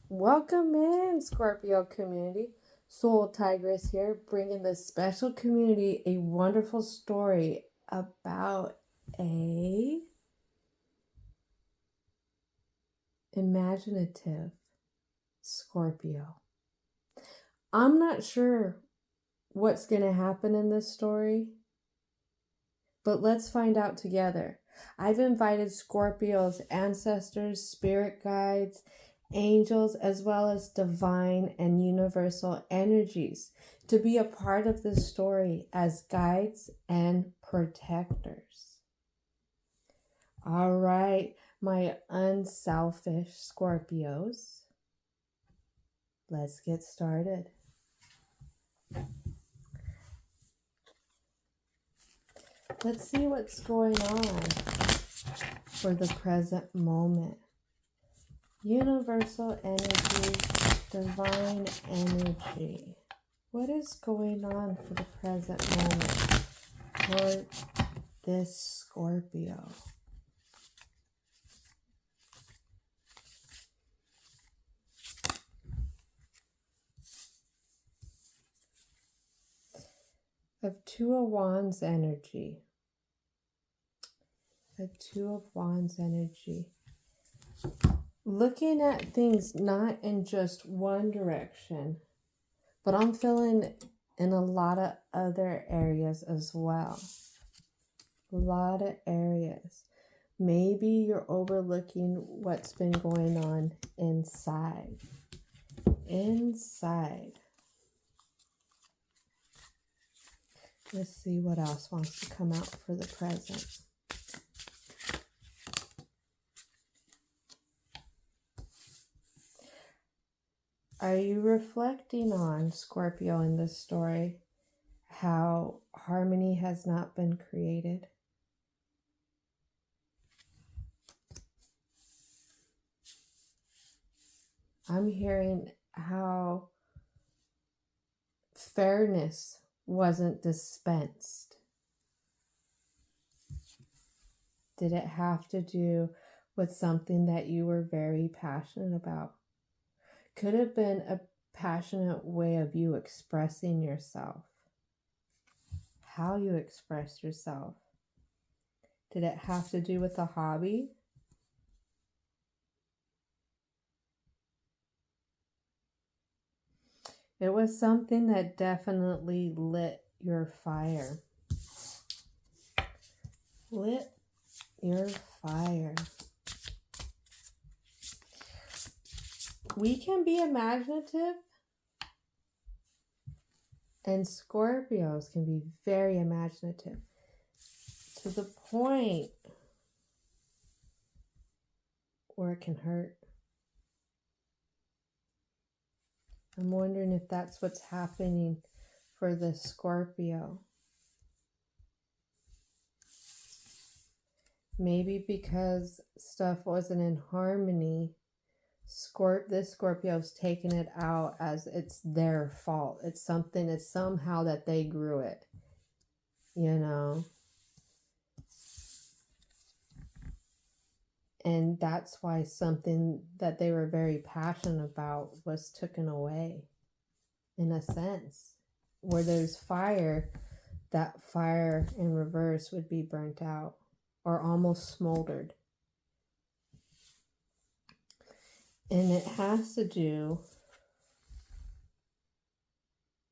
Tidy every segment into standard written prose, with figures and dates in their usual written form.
Welcome in, Scorpio community. Soul Tigress here, bringing this special community a wonderful story about a imaginative Scorpio. I'm not sure what's going to happen in this story, but let's find out together. I've invited Scorpio's ancestors, spirit guides, angels, as well as divine and universal energies to be a part of this story as guides and protectors. All right, my unselfish Scorpios, let's get started. Let's see what's going on for the present moment. Universal energy, divine energy. What is going on for the present moment for this Scorpio? Of Two of Wands energy. The Two of Wands energy. Looking at things not in just one direction, but I'm feeling in a lot of other areas as well. A lot of areas. Maybe you're overlooking what's been going on inside. Let's see what else wants to come out for the present. Are you reflecting on, Scorpio, in this story, how harmony has not been created? I'm hearing how fairness wasn't dispensed. Did it have to do with something that you were very passionate about? Could have been a passionate way of you expressing yourself. How you express yourself. Did it have to do with a hobby? It was something that definitely lit your fire. Lit your fire. We can be imaginative, and Scorpios can be very imaginative to the point where it can hurt. I'm wondering if that's what's happening for the Scorpio. Maybe because stuff wasn't in harmony, this Scorpio's taking it out as it's their fault. It's somehow that they grew it, you know? And that's why something that they were very passionate about was taken away, in a sense. Where there's fire, that fire in reverse would be burnt out or almost smoldered. And it has to do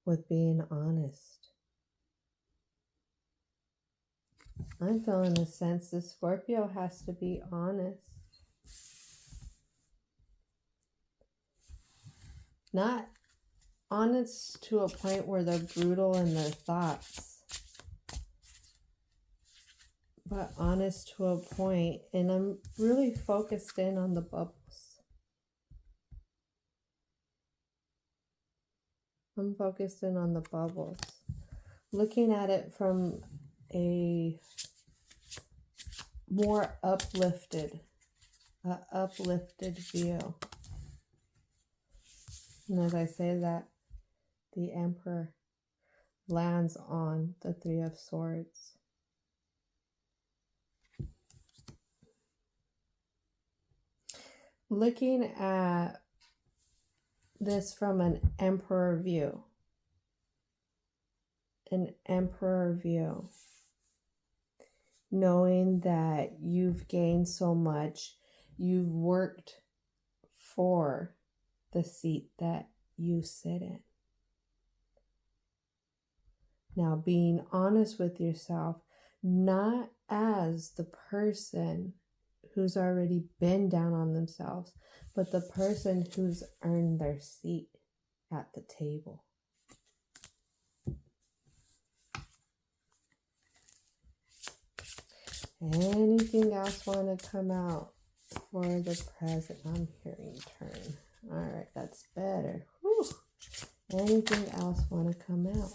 with being honest. I'm feeling a sense the Scorpio has to be honest. Not honest to a point where they're brutal in their thoughts, but honest to a point, and I'm really focused in on the bubbles. I'm focused in on the bubbles. Looking at it from a more uplifted view. And as I say that, the Emperor lands on the Three of Swords. Looking at this from an emperor view. An emperor view. Knowing that you've gained so much, you've worked for the seat that you sit in. Now, being honest with yourself, not as the person who's already been down on themselves, but the person who's earned their seat at the table. Anything else want to come out for the present? I'm hearing turn. All right, that's better. Whew. Anything else want to come out?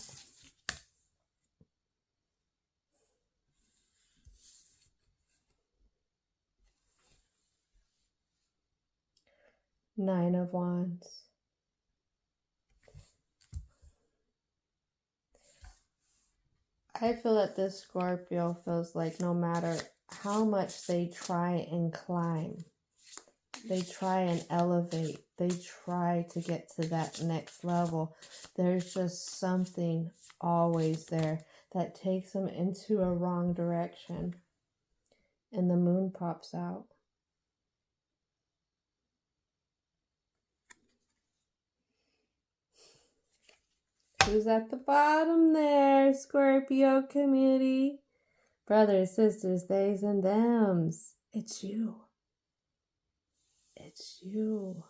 Nine of Wands. I feel that this Scorpio feels like no matter how much they try and climb, they try and elevate, they try to get to that next level, there's just something always there that takes them into a wrong direction. And the moon pops out. Who's at the bottom there, Scorpio community? Brothers, sisters, theys, and thems. It's you. It's you.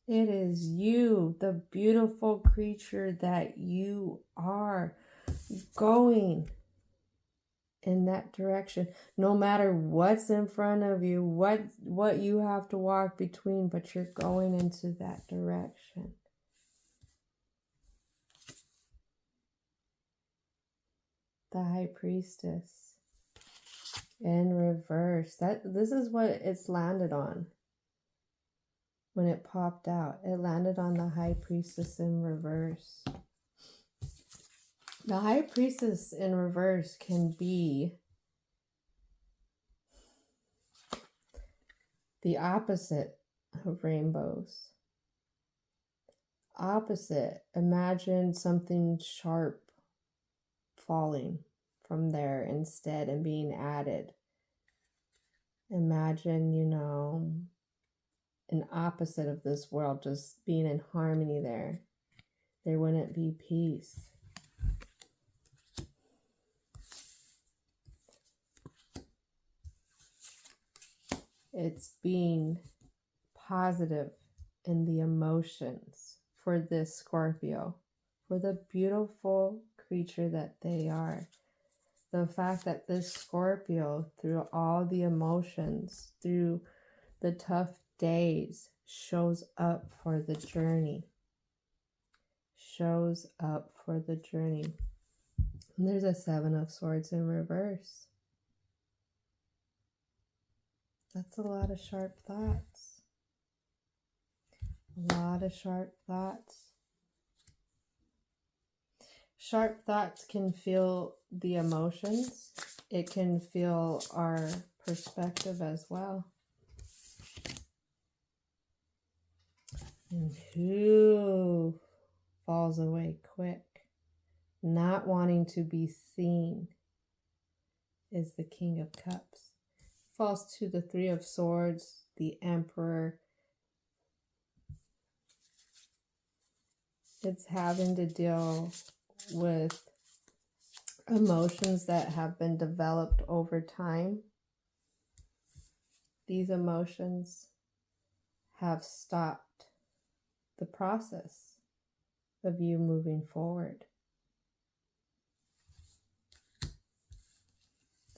It is you, the beautiful creature that you are, going in that direction, no matter what's in front of you, what you have to walk between, but you're going into that direction. The High Priestess in reverse. This is what it's landed on. When it popped out, it landed on the High Priestess in reverse. The High Priestess in reverse can be the opposite of rainbows. Opposite, imagine something sharp falling from there instead and being added. Imagine, an opposite of this world just being in harmony there. There wouldn't be peace. It's being positive in the emotions for this Scorpio, for the beautiful creature that they are. The fact that this Scorpio, through all the emotions, through the tough days, shows up for the journey. Shows up for the journey. And there's a Seven of Swords in reverse. That's a lot of sharp thoughts. A lot of sharp thoughts. Sharp thoughts can feel the emotions. It can feel our perspective as well. And who falls away quick, not wanting to be seen, is the King of Cups. Falls to the Three of Swords, the Emperor. It's having to deal with emotions that have been developed over time. These emotions have stopped the process of you moving forward.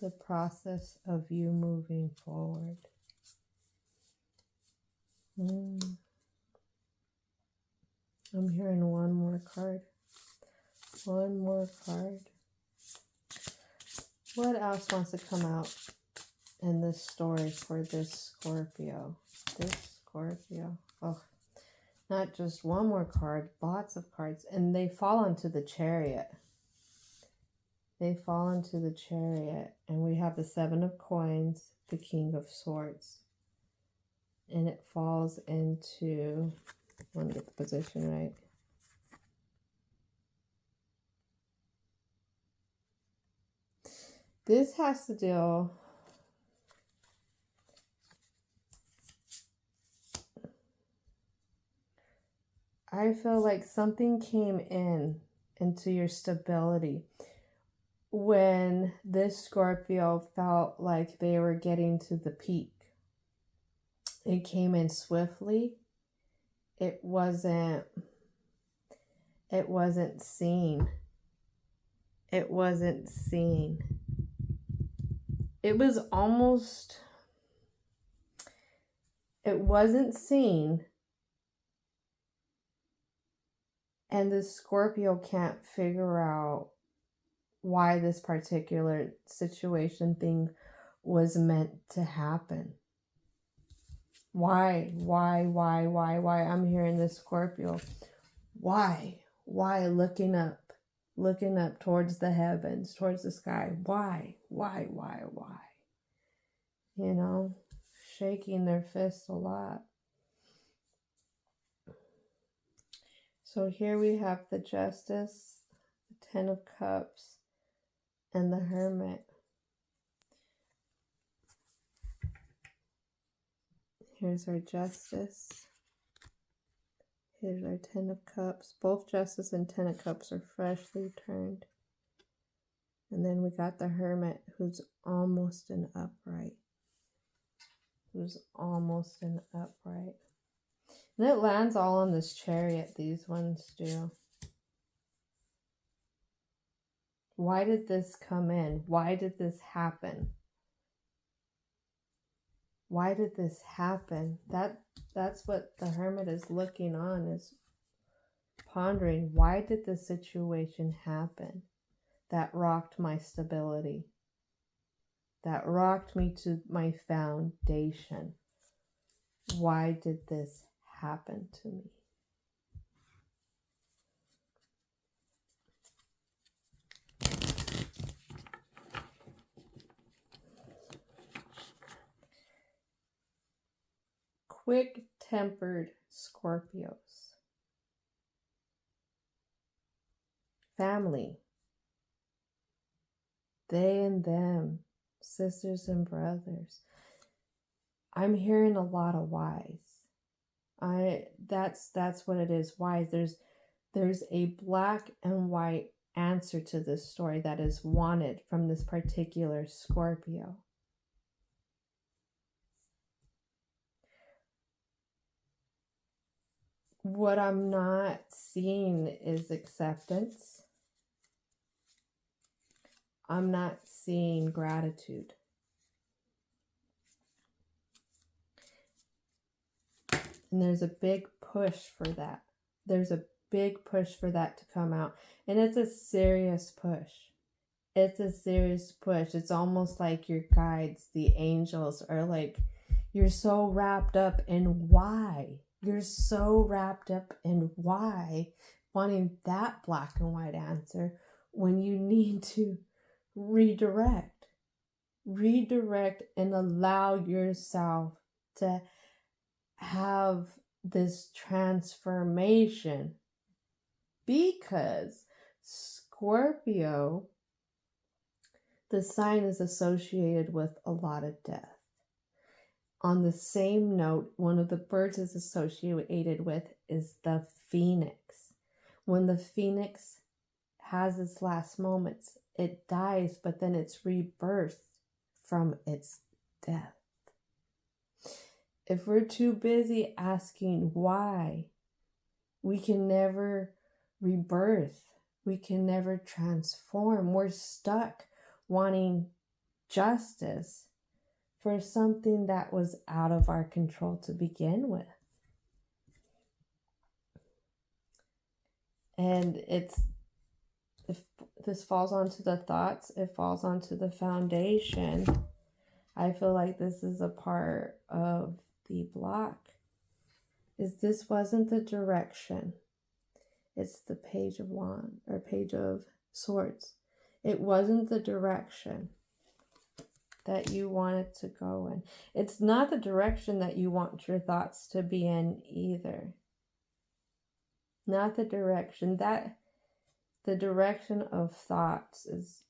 The process of you moving forward. I'm hearing one more card. One more card. What else wants to come out in this story for this Scorpio? This Scorpio. Oh, not just one more card, lots of cards. And they fall into the Chariot. They fall into the Chariot. And we have have the Seven of Coins, the King of Swords. And it falls into, let me get the position right. This has to deal, I feel like something came into your stability when this Scorpio felt like they were getting to the peak. It came in swiftly. It wasn't seen. It wasn't seen. It was almost, it wasn't seen. And the Scorpio can't figure out why this particular situation thing was meant to happen. Why? I'm hearing this Scorpio. Why? Looking up towards the heavens, towards the sky. Why? You know, shaking their fist a lot. So here we have the Justice, the Ten of Cups, and the Hermit. Here's our Justice. Here's our Ten of Cups. Both Justice and Ten of Cups are freshly turned. And then we got the Hermit, who's almost an upright. And it lands all on this Chariot, these ones do. Why did this come in? Why did this happen? Why did this happen? That's what the Hermit is looking on, is pondering. Why did this situation happen that rocked my stability? That rocked me to my foundation. Why did this happen to me? Quick-tempered Scorpios. Family. They and them. Sisters and brothers. I'm hearing a lot of whys. That's what it is. Whys. There's a black and white answer to this story that is wanted from this particular Scorpio. What I'm not seeing is acceptance. I'm not seeing gratitude. And there's a big push for that. There's a big push for that to come out. And it's a serious push. It's a serious push. It's almost like your guides, the angels, are like, you're so wrapped up in why. You're so wrapped up in why, wanting that black and white answer when you need to redirect and allow yourself to have this transformation, because Scorpio, the sign, is associated with a lot of death. On the same note, one of the birds is associated with is the phoenix. When the phoenix has its last moments, it dies, but then it's rebirthed from its death. If we're too busy asking why, we can never rebirth. We can never transform. We're stuck wanting justice for something that was out of our control to begin with. And if this falls onto the thoughts, it falls onto the foundation. I feel like this is a part of the block. Is this wasn't the direction. It's the Page of Wands, or Page of Swords. It wasn't the direction. that you want it to go in. It's not the direction that you want your thoughts to be in either. Not the direction. The direction of thoughts is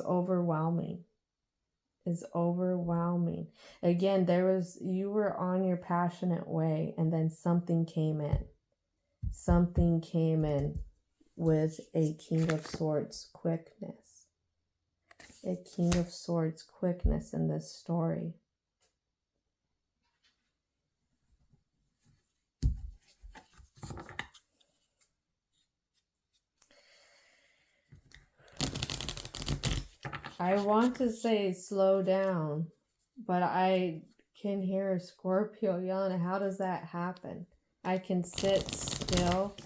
overwhelming. Is overwhelming. Again, you were on your passionate way, and then something came in. Something came in with a King of Swords quickness. A King of Swords quickness in this story. I want to say slow down, but I can hear a Scorpio yelling. How does that happen? I can sit still,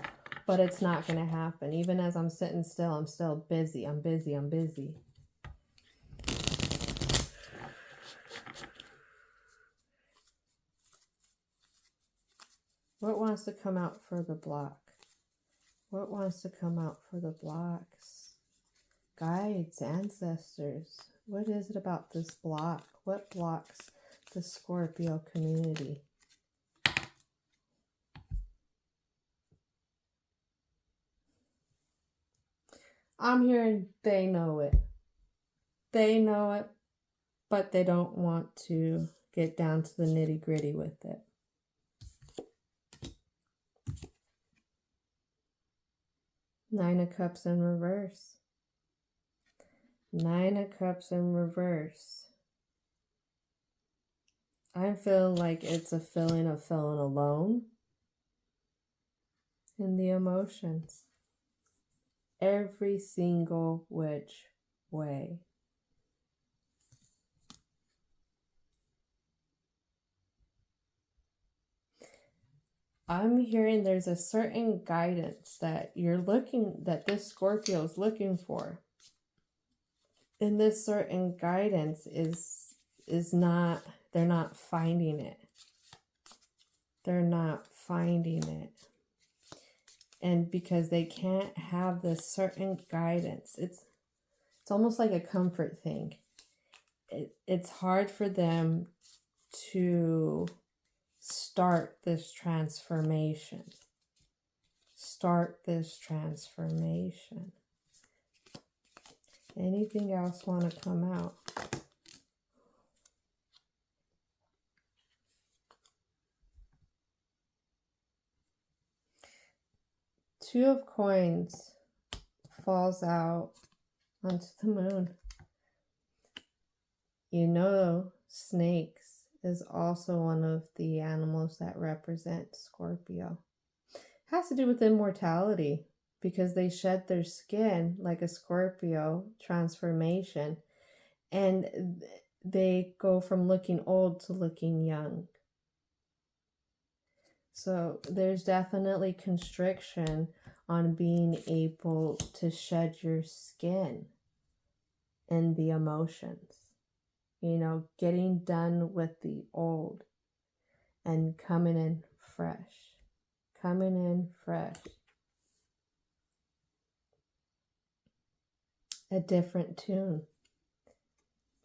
but it's not going to happen. Even as I'm sitting still, I'm still busy. I'm busy. I'm busy. What wants to come out for the block? What wants to come out for the blocks? Guides, ancestors. What is it about this block? What blocks the Scorpio community? I'm hearing they know it. They know it, but they don't want to get down to the nitty-gritty with it. Nine of Cups in reverse. Nine of Cups in reverse. I'm feeling like it's a feeling of feeling alone in the emotions. Every single which way. I'm hearing there's a certain guidance that that this Scorpio is looking for. And this certain guidance is not, they're not finding it. They're not finding it. And because they can't have this certain guidance, it's almost like a comfort thing. It's hard for them to start this transformation. Start this transformation. Anything else want to come out? Two of Coins falls out onto the moon. You know, snakes is also one of the animals that represent Scorpio. Has to do with immortality, because they shed their skin like a Scorpio transformation, and they go from looking old to looking young. So there's definitely constriction on being able to shed your skin and the emotions. You know, getting done with the old and coming in fresh. Coming in fresh. A different tune.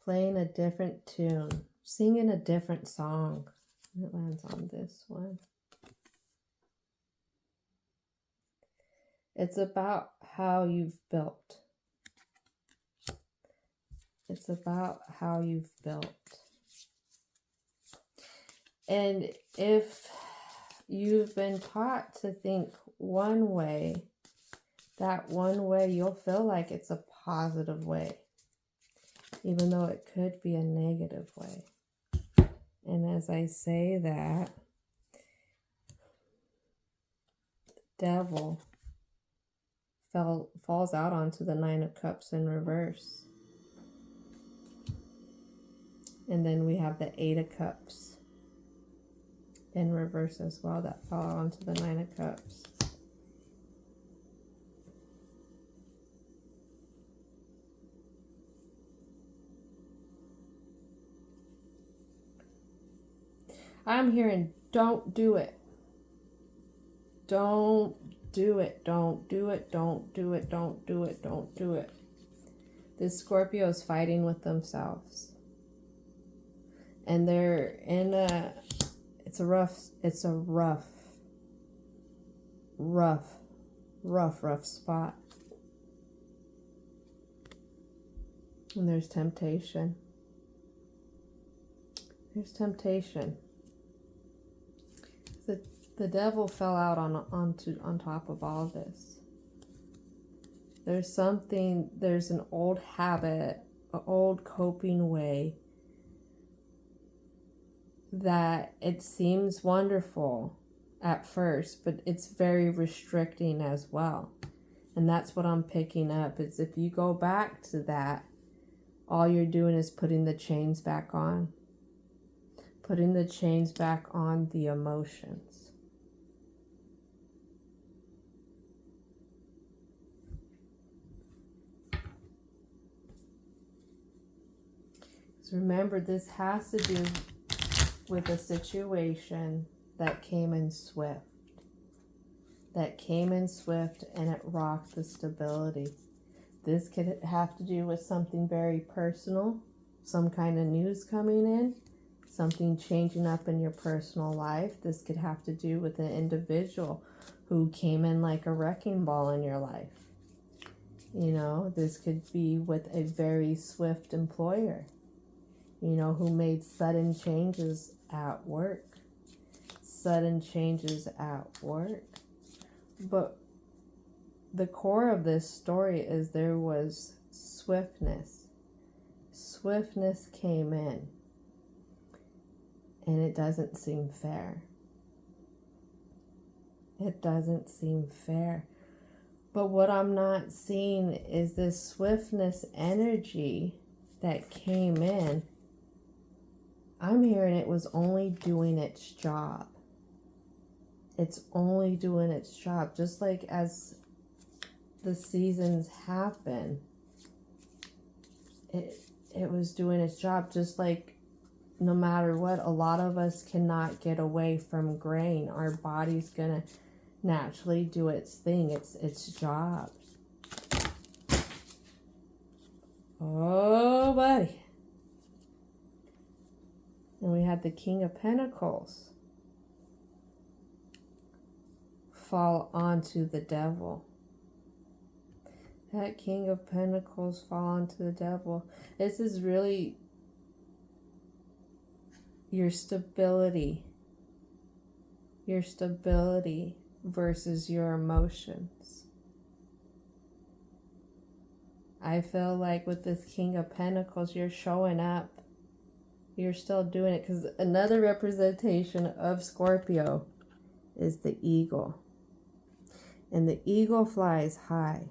Playing a different tune. Singing a different song. It lands on this one. It's about how you've built. It's about how you've built. And if you've been taught to think one way, that one way you'll feel like it's a positive way, even though it could be a negative way. And as I say that, the Devil falls out onto the Nine of Cups in reverse. And then we have the Eight of Cups in reverse as well that fell onto the Nine of Cups. I'm hearing, don't do it. Don't do it. Don't do it. Don't do it. Don't do it. Don't do it. This Scorpio is fighting with themselves. And they're in it's a rough spot. And there's temptation. There's temptation. The devil fell out on top of all this. There's an old habit, an old coping way that it seems wonderful at first, but it's very restricting as well. And that's what I'm picking up, is if you go back to that, all you're doing is putting the chains back on. Putting the chains back on the emotions. So remember, this has to do with a situation that came in swift. That came in swift and it rocked the stability. This could have to do with something very personal, some kind of news coming in, something changing up in your personal life. This could have to do with an individual who came in like a wrecking ball in your life. You know, this could be with a very swift employer, you know, who made sudden changes at work. Sudden changes at work. But the core of this story is there was swiftness. Swiftness came in. And it doesn't seem fair. It doesn't seem fair. But what I'm not seeing is this swiftness energy that came in. I'm hearing it was only doing its job. It's only doing its job. Just like as the seasons happen, it was doing its job. Just like no matter what, a lot of us cannot get away from grain. Our body's gonna naturally do its thing, its job. Oh, buddy. And we had the King of Pentacles fall onto the devil. That King of Pentacles fall onto the devil. This is really your stability. Your stability versus your emotions. I feel like with this King of Pentacles, you're showing up. You're still doing it, because another representation of Scorpio is the eagle. And the eagle flies high.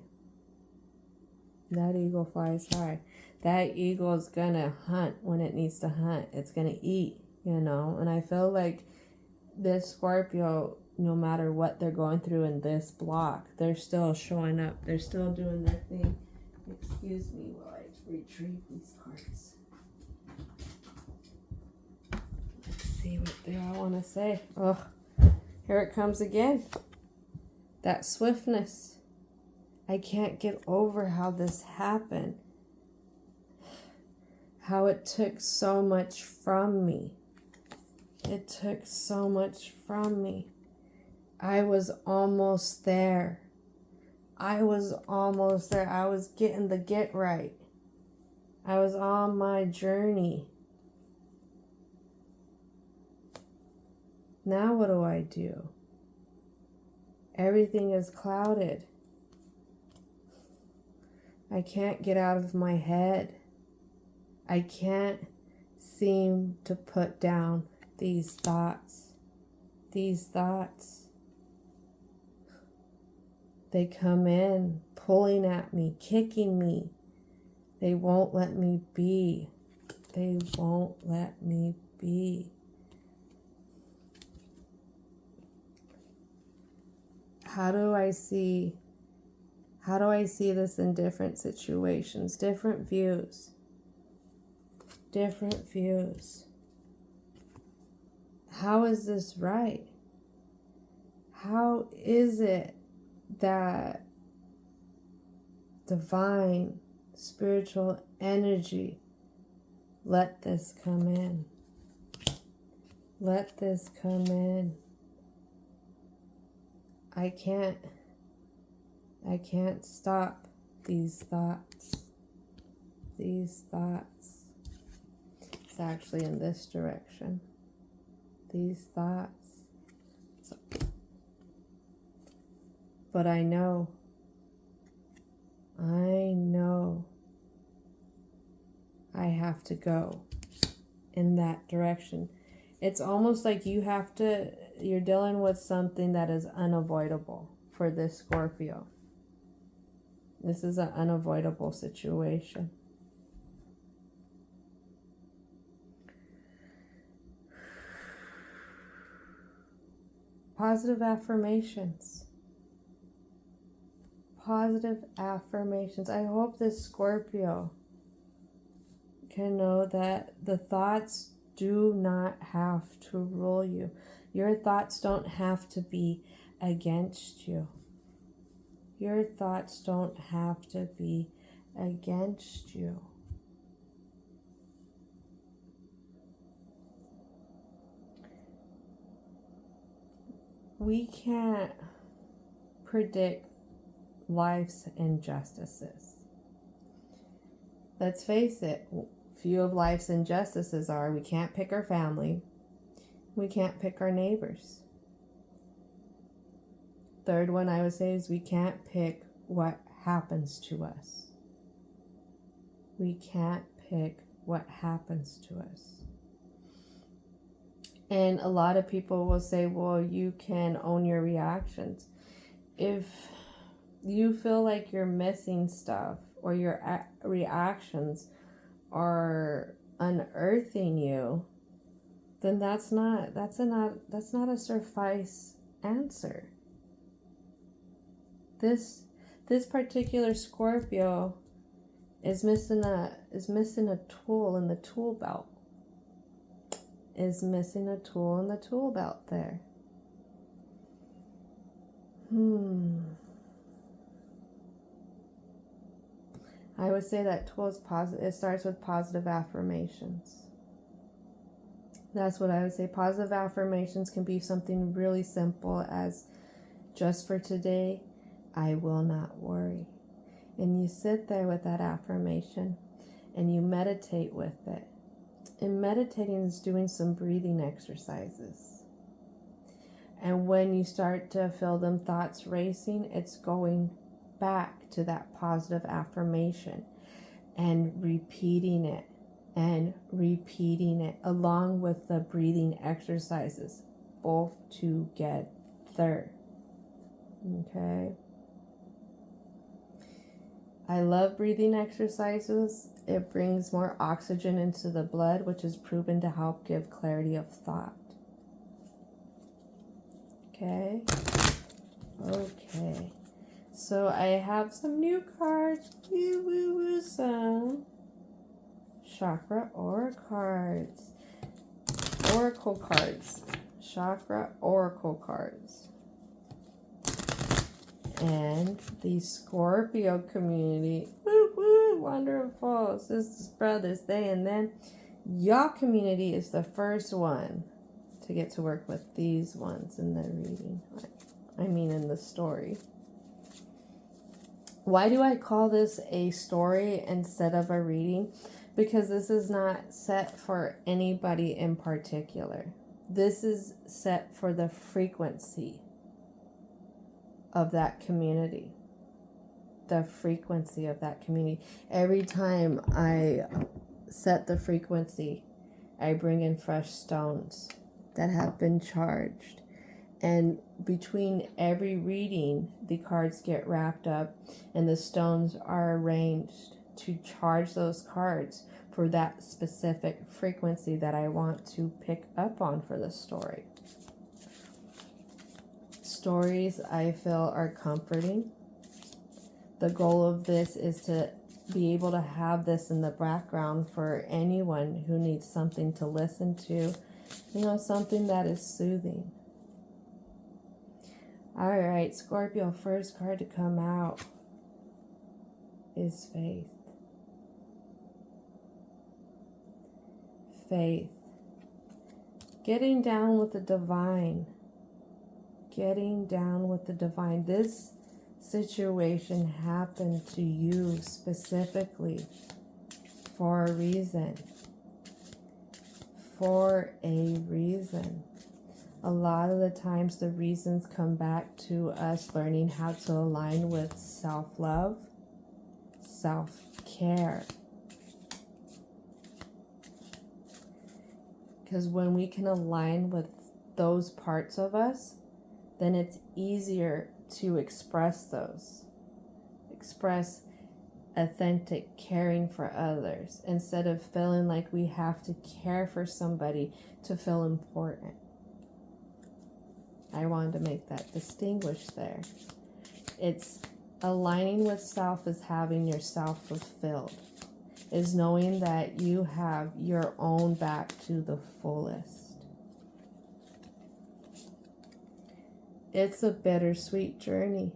That eagle flies high. That eagle is going to hunt when it needs to hunt. It's going to eat, you know. And I feel like this Scorpio, no matter what they're going through in this block, they're still showing up. They're still doing their thing. Excuse me while I retrieve these cards. Let's see what they all want to say. Oh, here it comes again. That swiftness. I can't get over how this happened. How it took so much from me. It took so much from me. I was almost there. I was almost there. I was getting the get right. I was on my journey. Now what do I do? Everything is clouded. I can't get out of my head. I can't seem to put down these thoughts. These thoughts. They come in, pulling at me, kicking me. They won't let me be. They won't let me be. How do I see this in different situations, different views? Different views. How is this right? How is it that divine spiritual energy let this come in? Let this come in. I can't stop these thoughts. These thoughts. It's actually in this direction. These thoughts. But I know I have to go in that direction. It's almost like you're dealing with something that is unavoidable for this Scorpio. This is an unavoidable situation. Positive affirmations. Positive affirmations. I hope this Scorpio can know that the thoughts do not have to rule you. Your thoughts don't have to be against you. Your thoughts don't have to be against you. We can't predict life's injustices. Let's face it, few of life's injustices are we can't pick our family, we can't pick our neighbors. Third one I would say is we can't pick what happens to us. We can't pick what happens to us. And a lot of people will say, well, you can own your reactions. If you feel like you're missing stuff or your reactions are unearthing you, then that's not a suffice answer. This particular Scorpio is missing a tool in the tool belt. Is missing a tool in the tool belt there. I would say that tool is positive. It starts with positive affirmations. That's what I would say. Positive affirmations can be something really simple as, just for today, I will not worry. And you sit there with that affirmation and you meditate with it. And meditating is doing some breathing exercises. And when you start to feel them thoughts racing, it's going back to that positive affirmation and repeating it along with the breathing exercises, both together. Okay? I love breathing exercises. It brings more oxygen into the blood, which is proven to help give clarity of thought. Okay? Okay. So I have some new cards. Some chakra oracle cards. Chakra oracle cards. And the Scorpio community. Wonderful. Sisters, brothers, they and them. Y'all community is the first one to get to work with these ones in the reading. I mean in the story. Why do I call this a story instead of a reading? Because this is not set for anybody in particular. This is set for the frequency of that community. The frequency of that community. Every time I set the frequency, I bring in fresh stones that have been charged. And between every reading, the cards get wrapped up and the stones are arranged to charge those cards for that specific frequency that I want to pick up on for the story. Stories, I feel, are comforting. The goal of this is to be able to have this in the background for anyone who needs something to listen to, something that is soothing. All right, Scorpio, first card to come out is faith. Faith. Getting down with the divine. Getting down with the divine. This situation happened to you specifically for a reason. For a reason. A lot of the times the reasons come back to us learning how to align with self-love, self-care. Because when we can align with those parts of us, then it's easier to express those. Express authentic caring for others instead of feeling like we have to care for somebody to feel important. I wanted to make that distinguish there. It's aligning with self is having yourself fulfilled. Is knowing that you have your own back to the fullest. It's a bittersweet journey.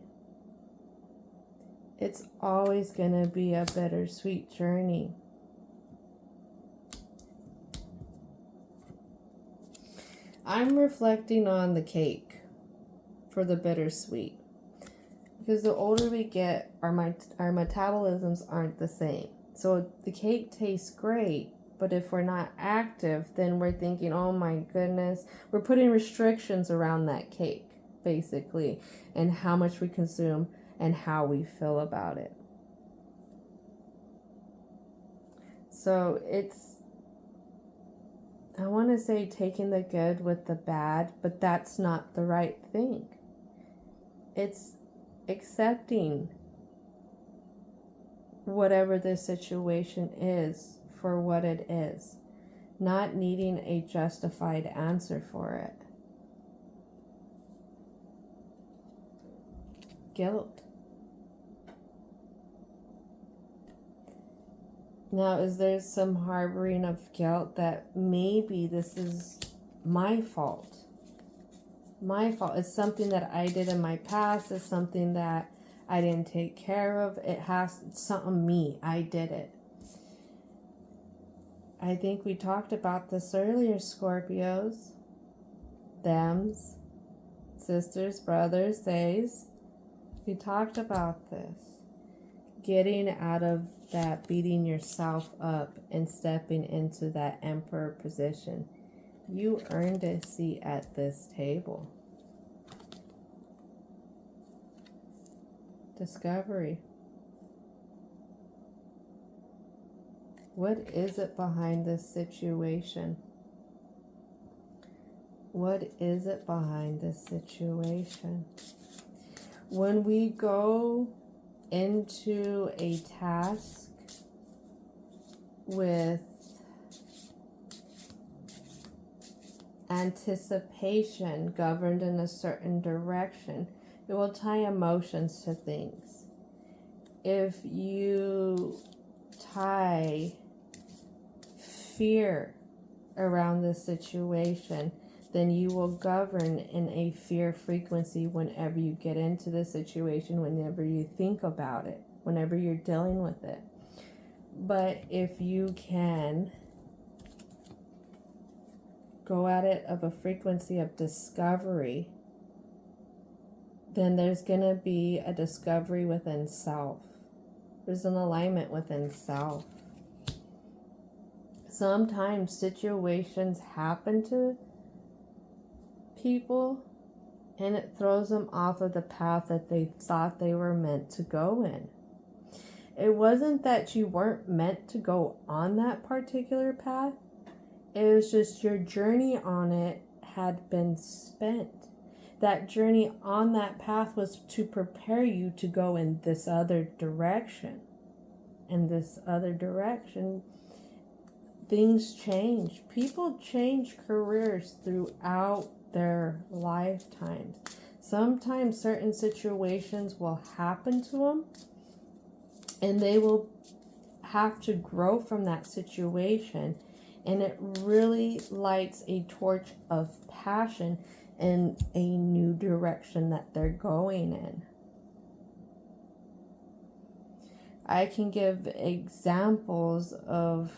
It's always going to be a bittersweet journey. I'm reflecting on the cake for the bittersweet. Because the older we get, our metabolisms aren't the same. So the cake tastes great, but if we're not active, then we're thinking, oh my goodness, we're putting restrictions around that cake, basically, and how much we consume and how we feel about it. So it's, I want to say taking the good with the bad, but that's not the right thing. It's accepting whatever the situation is for what it is, not needing a justified answer for it. Guilt. Now, is there some harboring of guilt that maybe this is my fault? My fault. It's something that I did in my past. It's something that I didn't take care of. It's something me. I did it. I think we talked about this earlier, Scorpios. Thems, sisters, brothers, theys. We talked about this. Getting out of that beating yourself up and stepping into that emperor position. You earned a seat at this table. Discovery. What is it behind this situation? What is it behind this situation? When we go into a task with anticipation governed in a certain direction, it will tie emotions to things. If you tie fear around the situation, then you will govern in a fear frequency whenever you get into the situation, whenever you think about it, whenever you're dealing with it. But if you can go at it of a frequency of discovery, then there's going to be a discovery within self. There's an alignment within self. Sometimes situations happen to people and it throws them off of the path that they thought they were meant to go in. It wasn't that you weren't meant to go on that particular path. It was just your journey on it had been spent. That journey on that path was to prepare you to go in this other direction. In this other direction, things change. People change careers throughout their lifetimes. Sometimes certain situations will happen to them and they will have to grow from that situation, and it really lights a torch of passion in a new direction that they're going in. I can give examples of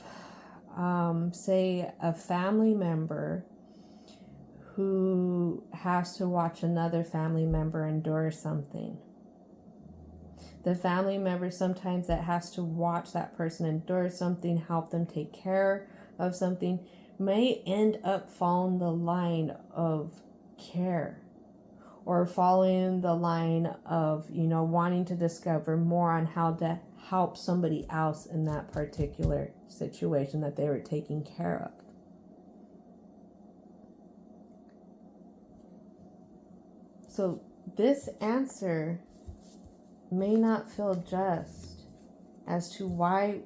say a family member who has to watch another family member endure something. The family member sometimes that has to watch that person endure something, help them take care of something, may end up following the line of care, or following the line of, wanting to discover more on how to help somebody else in that particular situation that they were taking care of. So this answer may not feel just as to why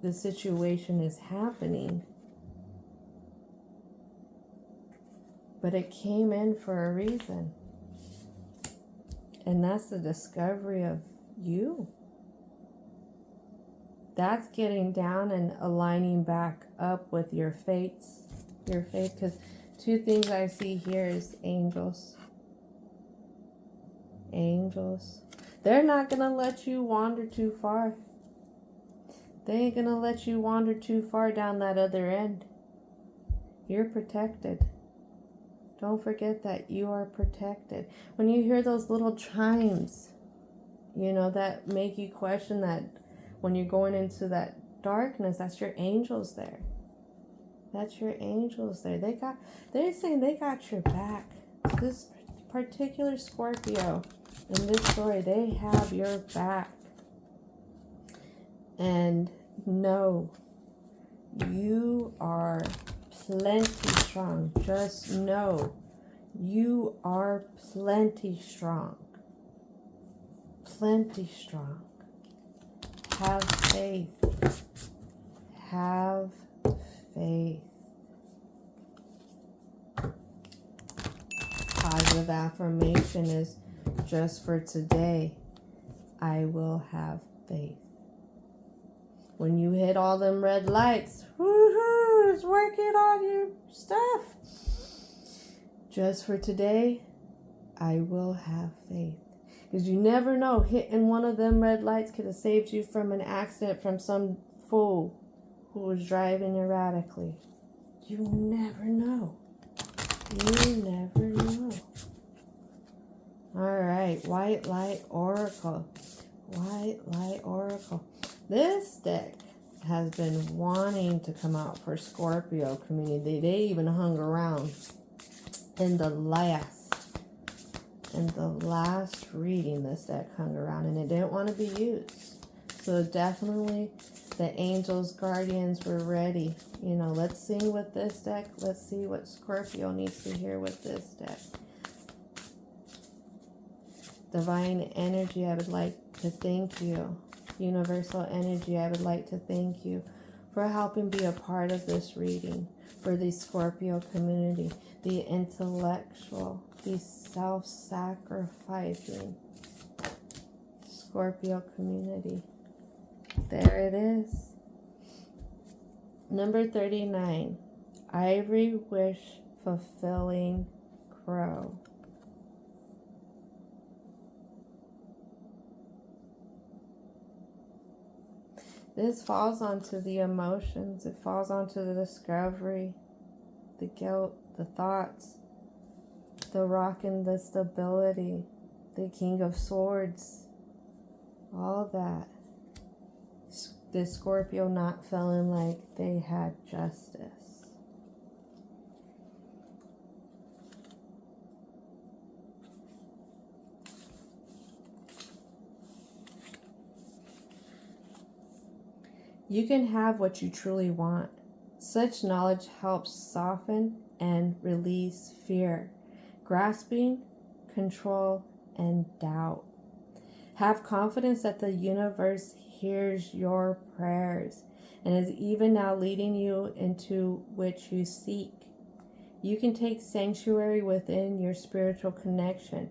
the situation is happening, but it came in for a reason. And that's the discovery of you. That's getting down and aligning back up with your faith. Because two things I see here is angels. Angels. They're not going to let you wander too far. They ain't going to let you wander too far down that other end. You're protected. Don't forget that you are protected. When you hear those little chimes, that make you question that when you're going into that darkness, that's your angels there. That's your angels there. They're saying they got your back. This particular Scorpio in this story, they have your back. And know you are plenty strong. Just know you are plenty strong. Plenty strong. Have faith. Have faith. Positive affirmation is, just for today, I will have faith. When you hit all them red lights, woohoo, it's working on your stuff. Just for today, I will have faith. Because you never know, hitting one of them red lights could have saved you from an accident from some fool who was driving erratically. You never know. You never know. All right, White Light Oracle. White Light Oracle. This deck has been wanting to come out for Scorpio community. They even hung around in the last reading. This deck hung around and it didn't want to be used. So definitely the angels, guardians were ready. Let's sing with this deck. Let's see what Scorpio needs to hear with this deck. Divine energy, I would like to thank you. Universal energy, I would like to thank you for helping be a part of this reading for the Scorpio community, the intellectual, the self-sacrificing Scorpio community. There it is. Number 39, Ivory Wish Fulfilling Crow. This falls onto the emotions. It falls onto the discovery, the guilt, the thoughts, the rock and the stability, the King of Swords, all that. The Scorpio not feeling like they had justice. You can have what you truly want. Such knowledge helps soften and release fear, grasping, control, and doubt. Have confidence that the universe hears your prayers and is even now leading you into which you seek. You can take sanctuary within your spiritual connection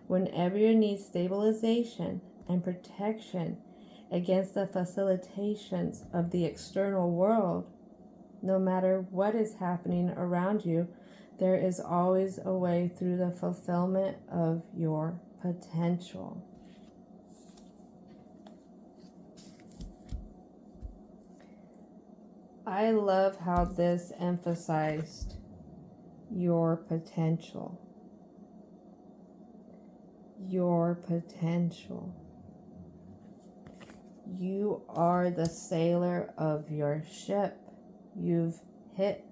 whenever you need stabilization and protection against the facilitations of the external world. No matter what is happening around you, there is always a way through the fulfillment of your potential. I love how this emphasized your potential. Your potential. You are the sailor of your ship. You've hit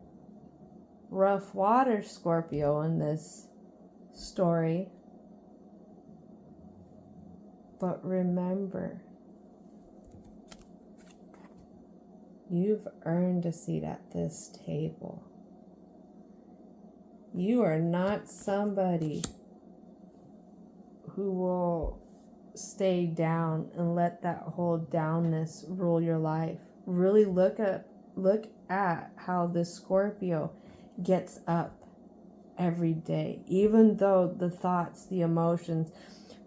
rough water, Scorpio, in this story. But remember, you've earned a seat at this table. You are not somebody who will stay down and let that whole downness rule your life. Really look at how the Scorpio gets up every day, even though the thoughts, the emotions,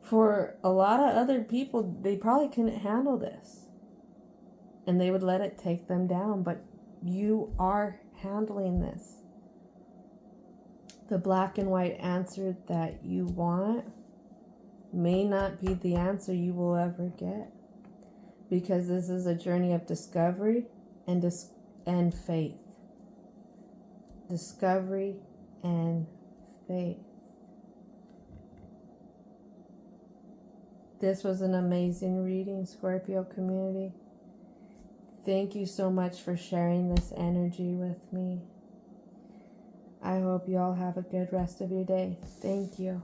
for a lot of other people, they probably couldn't handle this and they would let it take them down, but you are handling this. The black and white answer that you want may not be the answer you will ever get, because this is a journey of discovery and faith. Discovery and faith. This was an amazing reading, Scorpio community. Thank you so much for sharing this energy with me. I hope you all have a good rest of your day. Thank you.